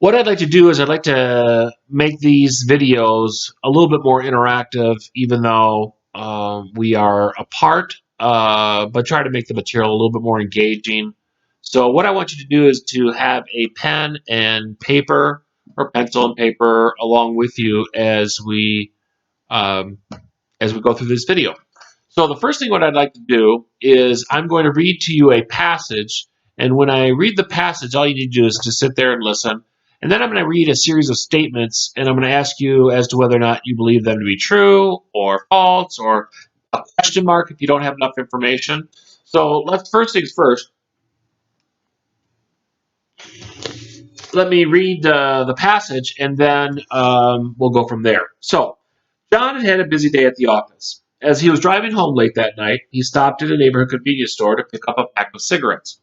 What I'd like to do is I'd like to make these videos a little bit more interactive, even though we are apart, but try to make the material a little bit more engaging. So what I want you to do is to have a pen and paper or pencil and paper along with you um, as we go through this video. So the first thing what I'd like to do is I'm going to read to you a passage, and when I read the passage, all you need to do is to sit there and listen. And then I'm going to read a series of statements, and I'm going to ask you as to whether or not you believe them to be true or false or a question mark if you don't have enough information. So let's first things first. Let me read the passage, and then we'll go from there. So John had a busy day at the office. As he was driving home late that night, he stopped at a neighborhood convenience store to pick up a pack of cigarettes.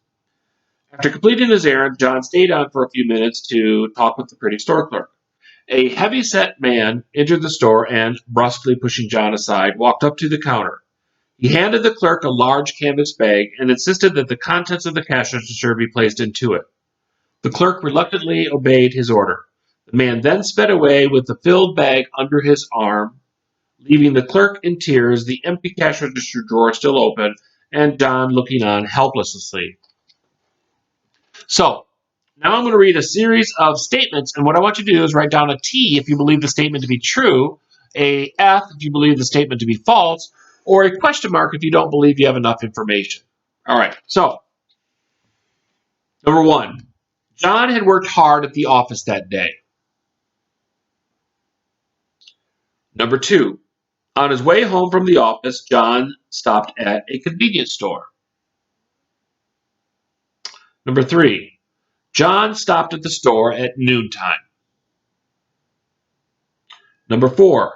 After completing his errand, John stayed on for a few minutes to talk with the pretty store clerk. A heavy-set man entered the store and, brusquely pushing John aside, walked up to the counter. He handed the clerk a large canvas bag and insisted that the contents of the cash register be placed into it. The clerk reluctantly obeyed his order. The man then sped away with the filled bag under his arm, leaving the clerk in tears, the empty cash register drawer still open, and John looking on helplessly. So, now I'm going to read a series of statements, and what I want you to do is write down a T if you believe the statement to be true, a F if you believe the statement to be false, or a question mark if you don't believe you have enough information. All right, so, number one, John had worked hard at the office that day. Number two, on his way home from the office, John stopped at a convenience store. Number three, John stopped at the store at noontime. Number four,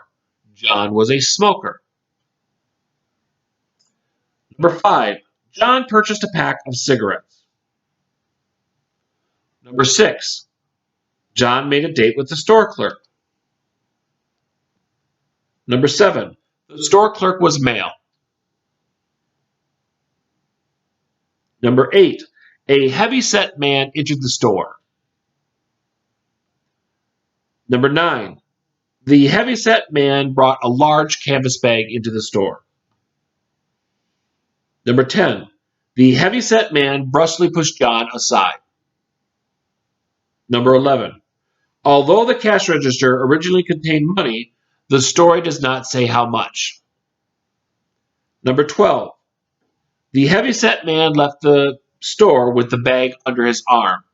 John was a smoker. Number five, John purchased a pack of cigarettes. Number six, John made a date with the store clerk. Number seven, the store clerk was male. Number eight, a heavy-set man entered the store. Number nine, the heavy-set man brought a large canvas bag into the store. Number 10, the heavy-set man brusquely pushed John aside. Number 11, although the cash register originally contained money, the story does not say how much. Number 12, the heavy-set man left the store with the bag under his arm.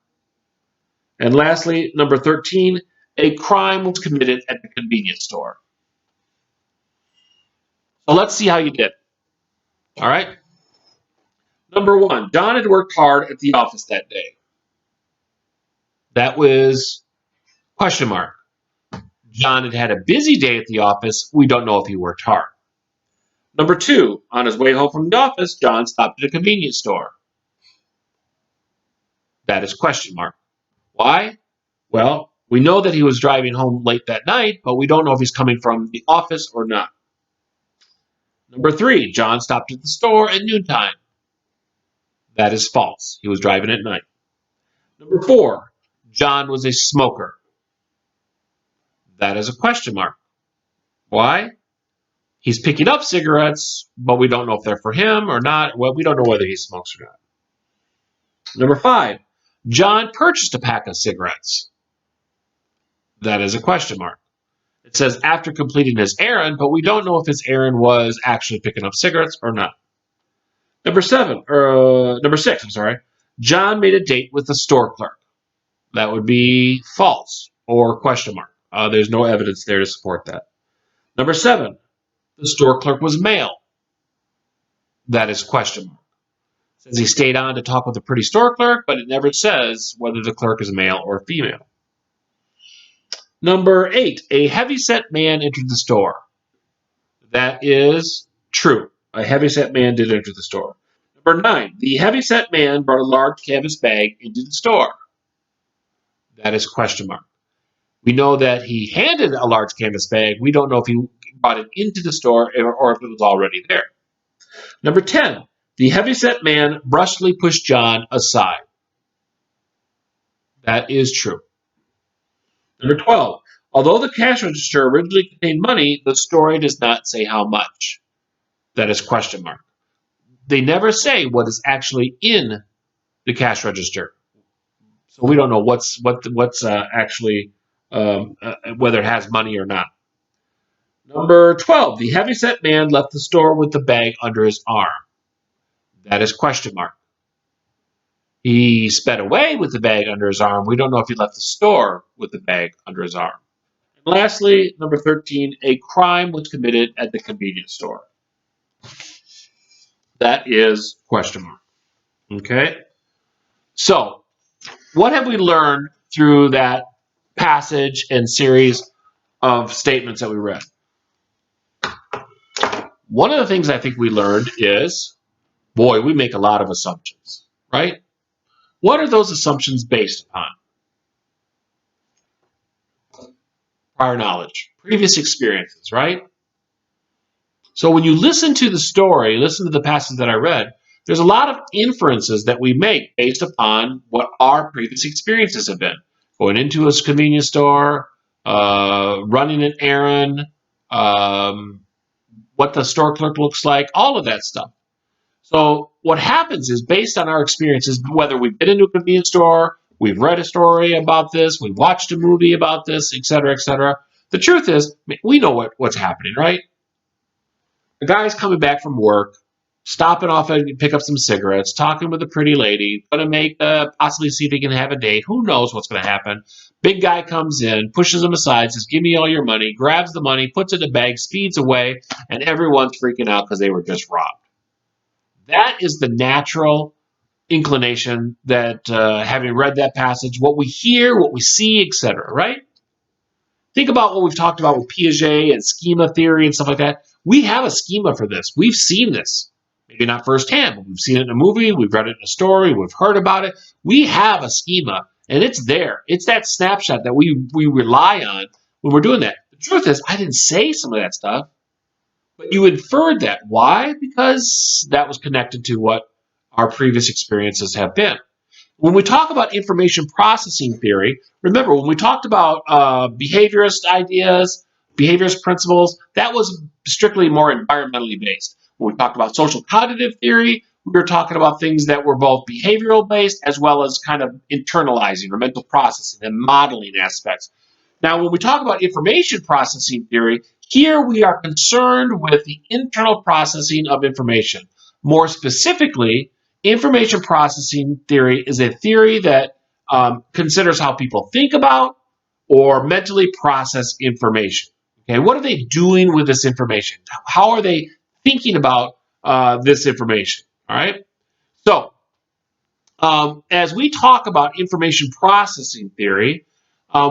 And lastly, number 13, a crime was committed at the convenience store. So let's see how you did. All right. Number one, John had worked hard at the office that day. That was question mark. John had had a busy day at the office. We don't know if he worked hard. Number two, on his way home from the office, John stopped at a convenience store. That is question mark. Why? Well, we know that he was driving home late that night, but we don't know if he's coming from the office or not. Number three, John stopped at the store at noontime. That is false. He was driving at night. Number four, John was a smoker. That is a question mark. Why? He's picking up cigarettes, but we don't know if they're for him or not. Well, we don't know whether he smokes or not. Number five, John purchased a pack of cigarettes. That is a question mark. It says after completing his errand, but we don't know if his errand was actually picking up cigarettes or not. Number six, John made a date with the store clerk. That would be false or question mark. There's no evidence there to support that. Number seven, the store clerk was male. That is question mark. It says he stayed on to talk with the pretty store clerk, but it never says whether the clerk is male or female. Number eight, a heavy-set man entered the store. That is true. A heavy-set man did enter the store. Number nine, the heavy-set man brought a large canvas bag into the store. That is question mark. We know that he handed a large canvas bag. We don't know if he brought it into the store or if it was already there. Number 10, the heavy-set man brusquely pushed John aside. That is true. Number 12. Although the cash register originally contained money, the story does not say how much. That is question mark. They never say what is actually in the cash register, so we don't know what's actually whether it has money or not. Number 12. The heavyset man left the store with the bag under his arm. That is question mark. He sped away with the bag under his arm. We don't know if he left the store with the bag under his arm. And lastly, number 13, a crime was committed at the convenience store. That is question mark. Okay? So, what have we learned through that passage and series of statements that we read? One of the things I think we learned is, boy, we make a lot of assumptions, right? What are those assumptions based upon? Prior knowledge, previous experiences, right? So when you listen to the story, listen to the passage that I read, there's a lot of inferences that we make based upon what our previous experiences have been. Going into a convenience store, running an errand, what the store clerk looks like, all of that stuff. So what happens is, based on our experiences, whether we've been into a convenience store, we've read a story about this, we've watched a movie about this, etc., the truth is, we know what's happening, right? The guy's coming back from work, stopping off and pick up some cigarettes, talking with a pretty lady, going to make possibly see if he can have a date. Who knows what's going to happen? Big guy comes in, pushes him aside, says, "Give me all your money," grabs the money, puts it in a bag, speeds away, and everyone's freaking out because they were just robbed. That is the natural inclination that, having read that passage, what we hear, what we see, etc., right? Think about what we've talked about with Piaget and schema theory and stuff like that. We have a schema for this. We've seen this. Maybe not firsthand, but we've seen it in a movie, we've read it in a story, we've heard about it. We have a schema, and it's there. It's that snapshot that we rely on when we're doing that. The truth is, I didn't say some of that stuff, but you inferred that. Why? Because that was connected to what our previous experiences have been. When we talk about information processing theory, remember when we talked about behaviorist ideas, behaviorist principles, that was strictly more environmentally based. When we talked about social cognitive theory, we were talking about things that were both behavioral based as well as kind of internalizing or mental processing and modeling aspects. Now, when we talk about information processing theory, here we are concerned with the internal processing of information. More specifically, information processing theory is a theory that considers how people think about or mentally process information. Okay, what are they doing with this information? How are they thinking about this information? All right. So, as we talk about information processing theory,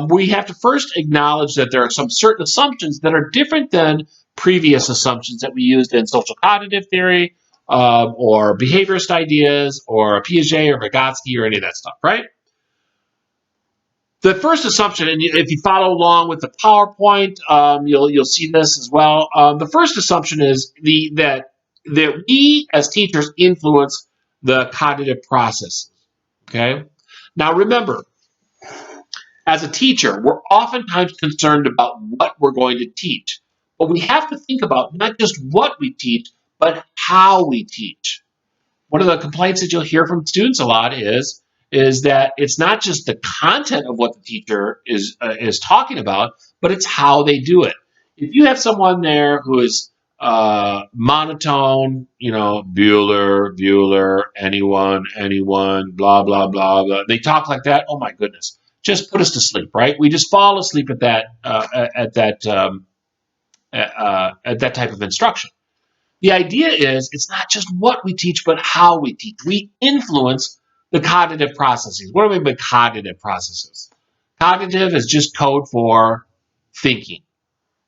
we have to first acknowledge that there are some certain assumptions that are different than previous assumptions that we used in social cognitive theory, or behaviorist ideas, or Piaget or Vygotsky or any of that stuff, right? The first assumption, and if you follow along with the PowerPoint, you'll see this as well. The first assumption is that we as teachers influence the cognitive process. Okay. Now remember, as a teacher, we're oftentimes concerned about what we're going to teach, but we have to think about not just what we teach, but how we teach. One of the complaints that you'll hear from students a lot is that it's not just the content of what the teacher is talking about, but it's how they do it. If you have someone there who is monotone, Bueller, anyone, blah blah blah blah, they talk like that. Oh my goodness, just put us to sleep, right? We just fall asleep at that type of instruction. The idea is it's not just what we teach, but how we teach. We influence the cognitive processes. What do I mean by cognitive processes? Cognitive is just code for thinking.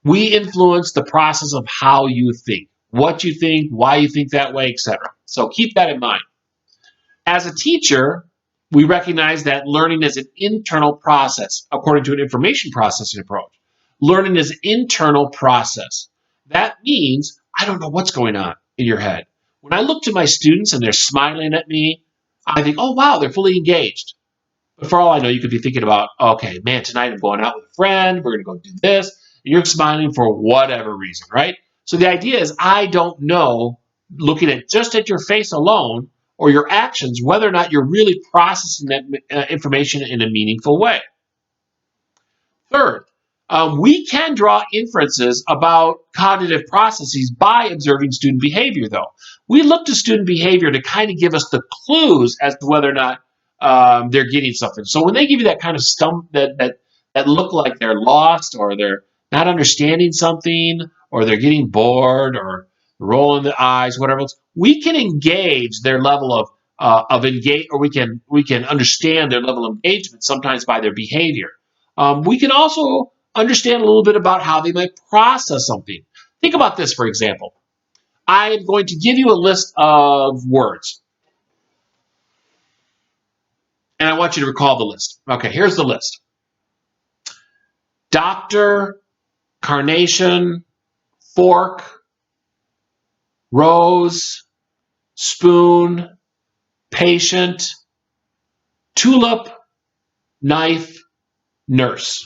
We influence the process of how you think, what you think, why you think that way, etc. So keep that in mind. As a teacher, we recognize that learning is an internal process, according to an information processing approach. Learning is an internal process. That means I don't know what's going on in your head. When I look to my students and they're smiling at me, I think, oh, wow, they're fully engaged. But for all I know, you could be thinking about, okay, man, tonight I'm going out with a friend. We're going to go do this. And you're smiling for whatever reason, right? So the idea is I don't know, looking at just at your face alone or your actions, whether or not you're really processing that information in a meaningful way. Third, we can draw inferences about cognitive processes by observing student behavior, though. We look to student behavior to kind of give us the clues as to whether or not they're getting something. So when they give you that kind of stump that look like they're lost or they're not understanding something or they're getting bored or rolling the eyes, whatever else, we can engage their level of engage, or we can understand their level of engagement sometimes by their behavior. We can also understand a little bit about how they might process something. Think about this, for example. I am going to give you a list of words, and I want you to recall the list. Okay, here's the list: doctor, carnation, fork, rose, spoon, patient, tulip, knife, nurse.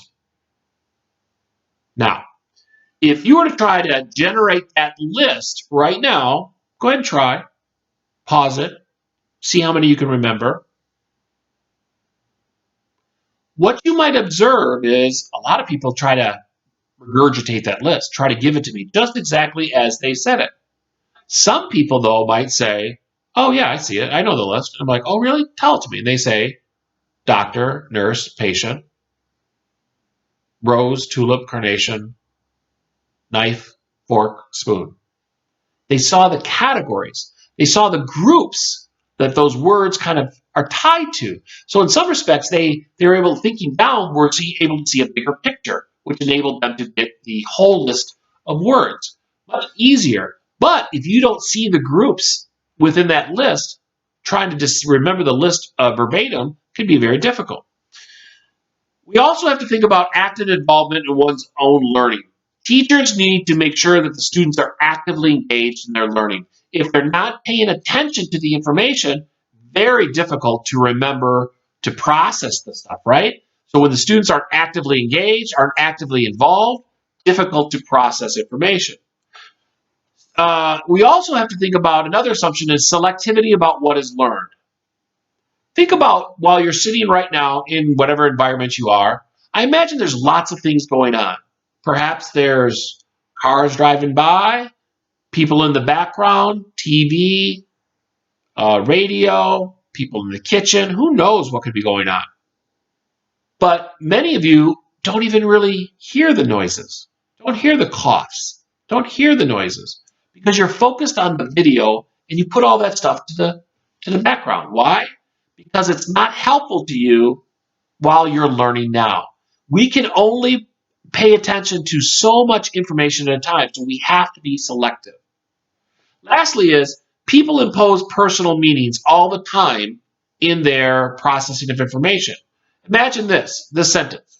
Now, if you were to try to generate that list right now, go ahead and try. Pause it. See how many you can remember. What you might observe is a lot of people try to regurgitate that list, try to give it to me just exactly as they said it. Some people, though, might say, oh, yeah, I see it. I know the list. I'm like, oh, really? Tell it to me. And they say doctor, nurse, patient, rose, tulip, carnation, knife, fork, spoon. They saw the categories. They saw the groups that those words kind of are tied to. So in some respects, they were able, thinking down, were able to see a bigger picture, which enabled them to get the whole list of words. Much easier. But if you don't see the groups within that list, trying to just remember the list verbatim can be very difficult. We also have to think about active involvement in one's own learning. Teachers need to make sure that the students are actively engaged in their learning. If they're not paying attention to the information, very difficult to remember, to process the stuff, right? So when the students aren't actively engaged, aren't actively involved, difficult to process information. We also have to think about another assumption is selectivity about what is learned. Think about while you're sitting right now in whatever environment you are, I imagine there's lots of things going on. Perhaps there's cars driving by, people in the background, TV, radio, people in the kitchen. Who knows what could be going on? But many of you don't even really hear the noises, don't hear the coughs, don't hear the noises because you're focused on the video and you put all that stuff to the background. Why? Because it's not helpful to you while you're learning now. We can only pay attention to so much information at a time, so we have to be selective. Lastly is people impose personal meanings all the time in their processing of information. Imagine this sentence.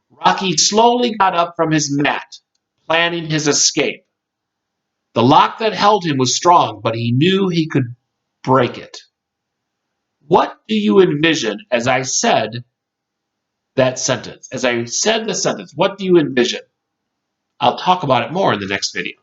Rocky slowly got up from his mat, planning his escape. The lock that held him was strong, but he knew he could break it. What do you envision as I said that sentence? As I said the sentence, what do you envision? I'll talk about it more in the next video.